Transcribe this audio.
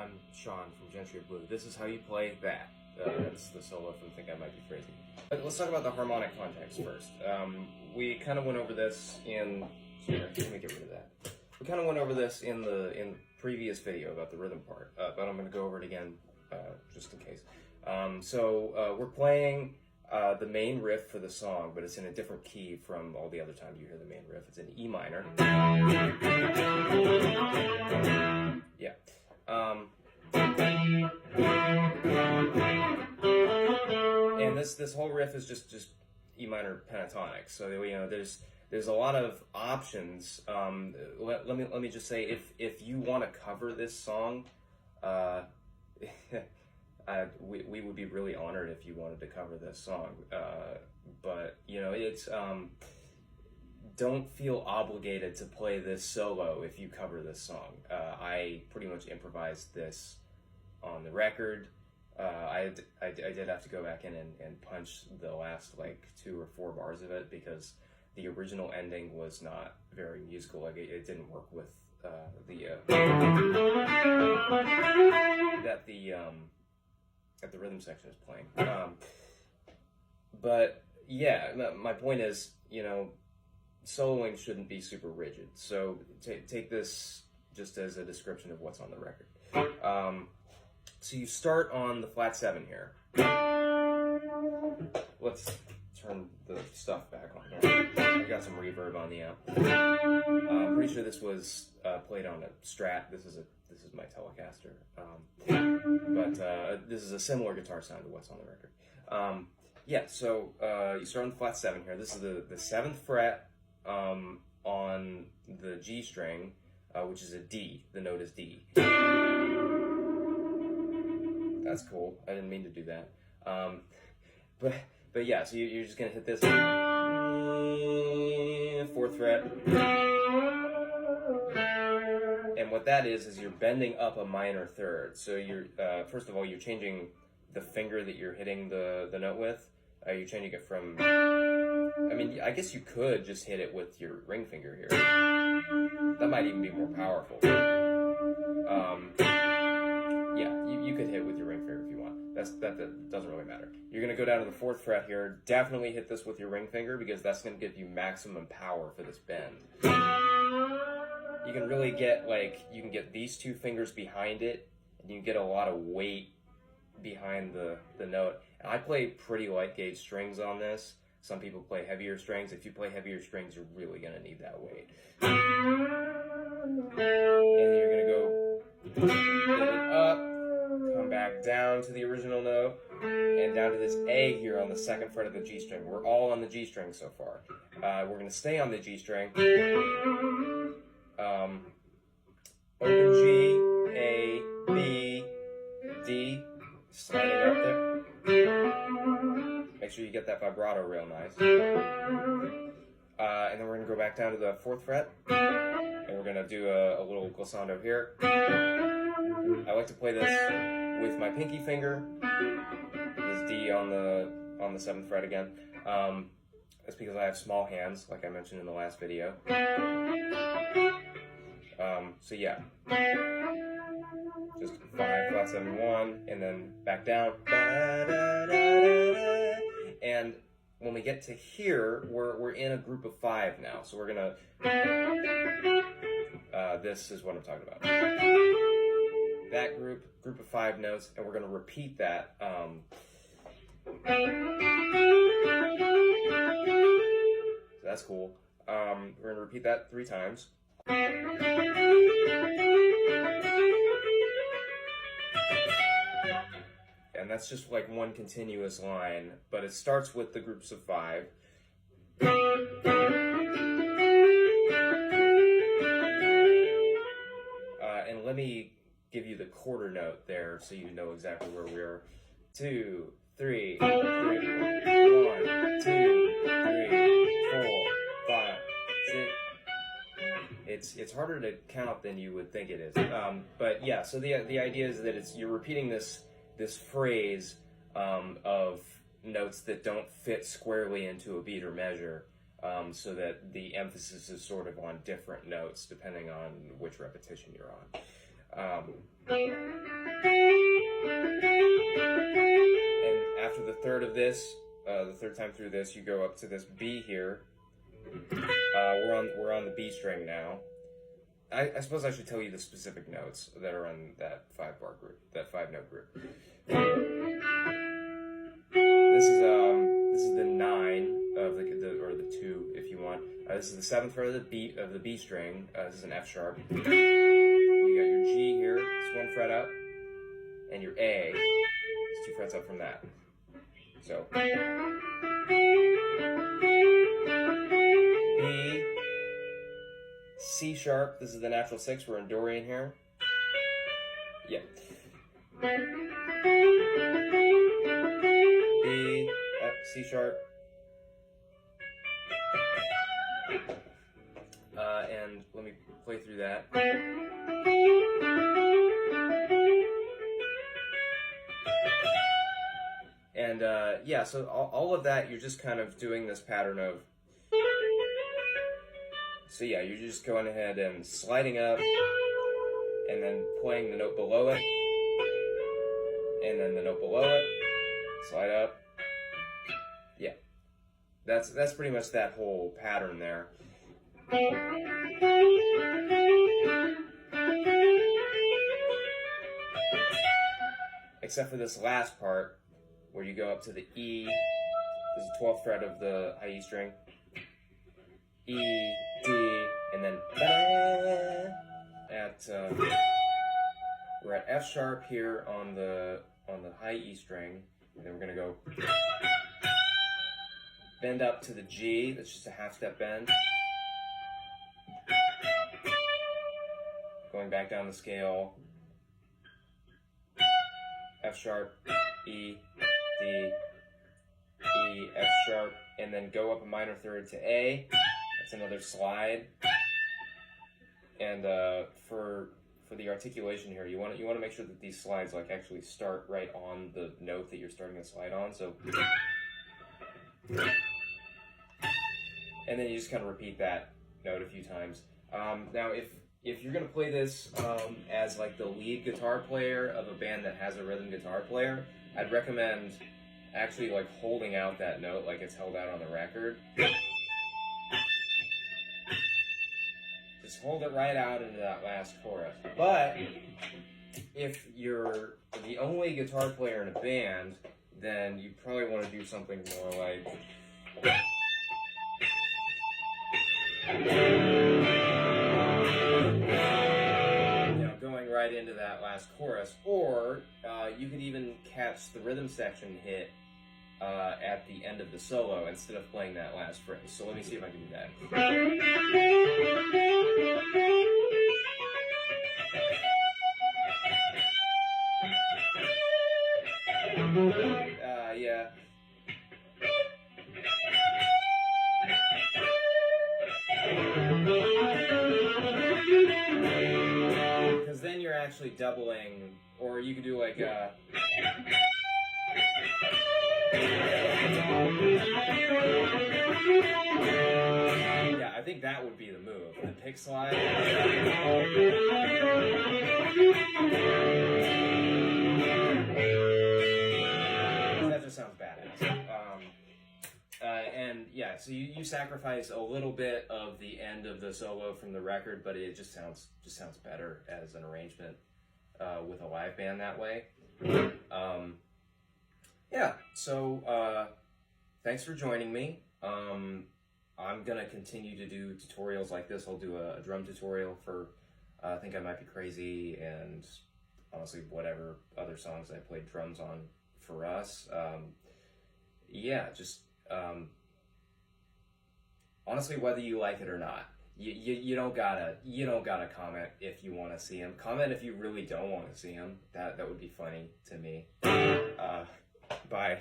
I'm Sean from Gentry Blue. This is how you play that. That's the solo from Think I Might Be Crazy. But let's talk about the harmonic context first. We kind of went over this in... Sorry, let me get rid of that. We kind of went over this in the previous video about the rhythm part, but I'm going to go over it again just in case. We're playing the main riff for the song, but it's in a different key from all the other times you hear the main riff. It's in E minor. Yeah. And this whole riff is just E minor pentatonic. So there's a lot of options. Let me just say, if you want to cover this song, we would be really honored if you wanted to cover this song. But it's don't feel obligated to play this solo if you cover this song. I pretty much improvised this on the record. I did have to go back in and punch the last like 2 or 4 bars of it because the original ending was not very musical. Like it didn't work with that the rhythm section is playing. But yeah, my point is, soloing shouldn't be super rigid. So take this just as a description of what's on the record. So you start on the flat 7 here. Let's turn the stuff back on here. I've got some reverb on the amp. I'm pretty sure this was played on a Strat. This is my Telecaster. But this is a similar guitar sound to what's on the record. So you start on the flat 7 here. This is the 7th fret on the G string, which is a D. The note is D. That's cool. I didn't mean to do that. But yeah, so you're just gonna hit this 4th fret. And what that is you're bending up a minor third. So you're first of all, you're changing the finger that you're hitting the note with. You're changing it from, I guess you could just hit it with your ring finger here. That might even be more powerful. You could hit with your ring finger if you want. That doesn't really matter. You're going to go down to the 4th fret here. Definitely hit this with your ring finger because that's going to give you maximum power for this bend. You can really get, you can get these 2 fingers behind it, and you can get a lot of weight behind the note. And I play pretty light gauge strings on this. Some people play heavier strings. If you play heavier strings, you're really going to need that weight. And you're going to go hit it up, come back down to the original note, and down to this A here on the 2nd fret of the G string. We're all on the G string so far. We're going to stay on the G string. Open G, A, B, D, sliding up there. Make sure you get that vibrato real nice. And then we're going to go back down to the 4th fret, and we're going to do a little glissando here. I like to play this with my pinky finger. This D on the 7th fret again. That's because I have small hands, like I mentioned in the last video. So yeah, just 5, flat 7, 1, and then back down. And when we get to here, we're in a group of 5 now. So we're gonna. This is what I'm talking about. That group of 5 notes, and we're gonna repeat that. So that's cool. We're gonna repeat that 3 times. And that's just like one continuous line, but it starts with the groups of 5. And let me give you the quarter note there so you know exactly where we are. 2, 3, 1, 2, 3, 4, 5, 6. It's harder to count than you would think it is. But yeah, so the idea is that you're repeating this phrase of notes that don't fit squarely into a beat or measure, so that the emphasis is sort of on different notes depending on which repetition you're on. And after the third of this, the third time through this, you go up to this B here. We're on the B string now. I suppose I should tell you the specific notes that are on that 5-bar group, that 5-note group. This is the 9 of the 2 if you want. This is the 7th fret of the B string. This is an F sharp. You got your G here. It's 1 fret up, and your A is 2 frets up from that. So B, C sharp. This is the natural 6. We're in Dorian here. Yeah. B, F, C sharp. And let me play through that. And yeah, so all of that, you're just kind of doing this pattern of. So yeah, you're just going ahead and sliding up, and then playing the note below it, and then the note below it, slide up. Yeah, that's pretty much that whole pattern there. Except for this last part, where you go up to the E. This is the 12th fret of the high E string. E, D, and then we're at F sharp here on the high E string, and then we're gonna go bend up to the G. That's just a half step bend. Going back down the scale. F sharp, E, D, E, F sharp, and then go up a minor third to A. That's another slide. And for the articulation here, you want to make sure that these slides like actually start right on the note that you're starting the slide on. So, and then you just kind of repeat that note a few times. Now, if you're gonna play this as like the lead guitar player of a band that has a rhythm guitar player, I'd recommend actually like holding out that note like it's held out on the record. Just hold it right out into that last chorus. But if you're the only guitar player in a band, then you probably want to do something more like. Going right into that last chorus, or you could even catch the rhythm section hit at the end of the solo instead of playing that last phrase. So let me see if I can do that. Yeah. Because then you're actually doubling, or you could do like yeah, I think that would be the move. The pick slide. That just sounds badass. And yeah, so you sacrifice a little bit of the end of the solo from the record, but it just sounds better as an arrangement with a live band that way. Yeah, so thanks for joining me. I'm gonna continue to do tutorials like this. I'll do a drum tutorial for I Think I Might Be Crazy, and honestly whatever other songs I played drums on for us. Yeah, just honestly, whether you like it or not, you don't gotta comment if you want to see him. Comment if you really don't want to see him. That would be funny to me. Bye.